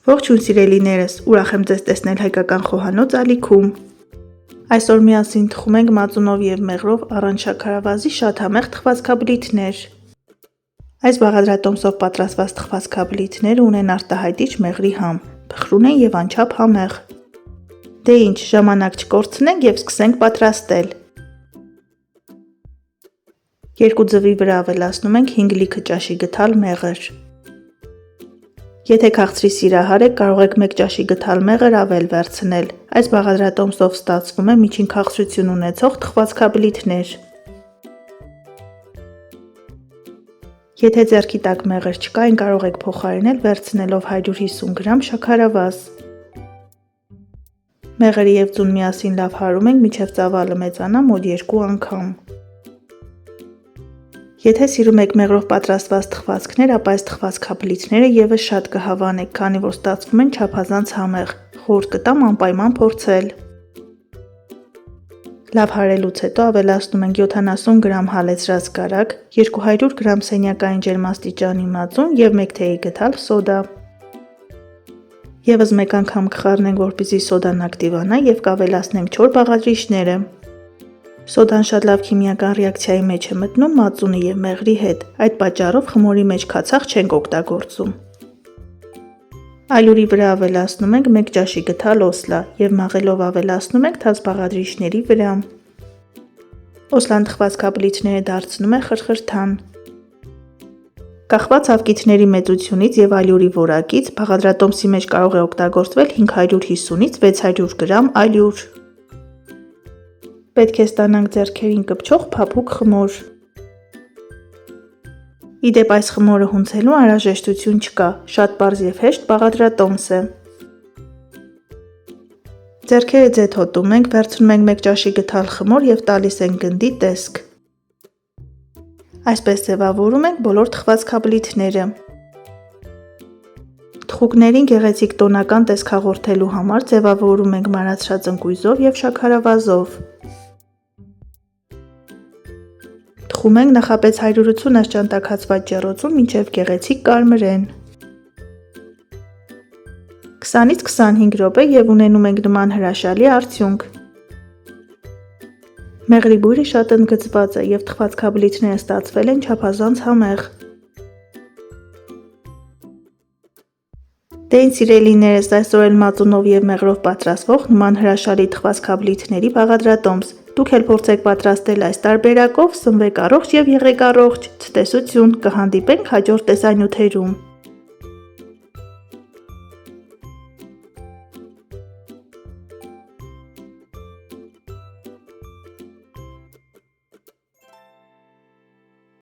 Ողջույն սիրելիներս, ուրախ եմ ձեզ տեսնել հայկական խոհանոց ալիքում։ Այսօր միասին թխում ենք մածունով և մեղրով առանց շաքարավազի շատ համեղ թխվածքաբլիթներ։ Այս բաղադրատոմսով պատրաստված թխվածքաբլիթները ունեն արտահայտիչ մեղրի համ, փխրուն են և անչափ համեղ։ Դե ինչ, ժամանակ չկորցնենք և սկսենք պատրաստել։ 2 ձվի վրա ավելացնում ենք 5 լիքը ճաշի գթալ մեղր։ Եթե քաղցրի սիրահար եք, կարող եք 1 ճաշի գթալ մեղր ավել վերցնել։ Այս բաղադրատոմսով ստացվում է միջին քաղցրություն ունեցող թխվածքաբլիթներ։ Եթե ձեռքի տակ մեղր չկա, այն կարող եք փոխարինել վերցնելով 150 գրամ շաքարավազ։ Մեղրը և ձուն միասին լավ հարում ենք, մինչև ծավալը մեծանա մոտ 2 անգամ։ Եթե սիրում եք մեղրով պատրաստված թխվածքներ, ապա այս թխվածքաբլիթները ևս շատ կհավանեք, քանի որ ստացվում են չափազանց համեղ։ Խորհուրդ կտամ անպայման փորձել։ Լավ հարելուց հետո ավելացնում ենք 70 գրամ հալեցրած կարագ, 200 գրամ սենյակային ջերմաստիճանի մածուն և 1 թեյի գթալ սոդա։ Եվս մեկ անգամ կխառնենք, որպեսզի սոդան ակտիվանա և կավելացնենք չոր բաղադրիչները։ Սոդան շատ լավ քիմիական ռեակցիայի մեջ է մտնում մածունի և մեղրի հետ, այդ պատճառով խմորի մեջ քացախ չենք օգտագործում։ Ալյուրի վրա ավելացնում ենք 1 ճաշի գթալ օսլա և մաղելով ավելացնում ենք թաց բաղադրիչների վրա։ Օսլան թխվածքաբլիթները դարձնում է խրխրթան։ Կախված հավկիթների մեծությունից և ալյուրի որակից, բաղադրատոմսի մեջ կարող է օգտագործվել 550-ից 600 գրամ ալյուր։ Պետք է ստանանք ձեռքերին կպչող փափուկ խմոր։ Ի դեպ, այս խմորը հունցելու անհրաժեշտություն չկա, շատ պարզ և հեշտ բաղադրատոմս է։ Ձեռքերը ձեթոտում ենք, վերցնում ենք 1 ճաշի գթալ խմոր և տալիս ենք գնդի տեսք։ Այսպես ձևավորում ենք բոլոր թխվածքաբլիթները։ Թխուկներին գեղեցիկ տոնական տեսք հաղորդելու համար ձևավորում ենք մանացրած ընկույզով և շաքարավազով։ Թխում ենք նախապես 180 աստիճան տաքացված ջեռոցում մինչև գեղեցիկ կարմրեն։ 20-ից 25 րոպե և ունենում ենք նման հրաշալի արդյունք։ Մեղրի բույրը շատ ընդգծված է և թխվածքաբլիթները ստացվել են չափազանց համեղ։ Դե ինչ սիրելիներս, այսօր էլ մածունով և մեղրով պատրաստվող նման հրաշալի թխվածքաբլիթների բաղադրատոմս։ Դուք էլ փորձեք պատրաստել այս տարբերակով, սնվեք առողջ և եղեք առողջ, ցտեսություն, կհանդիպենք հաջորդ տեսանյութերում։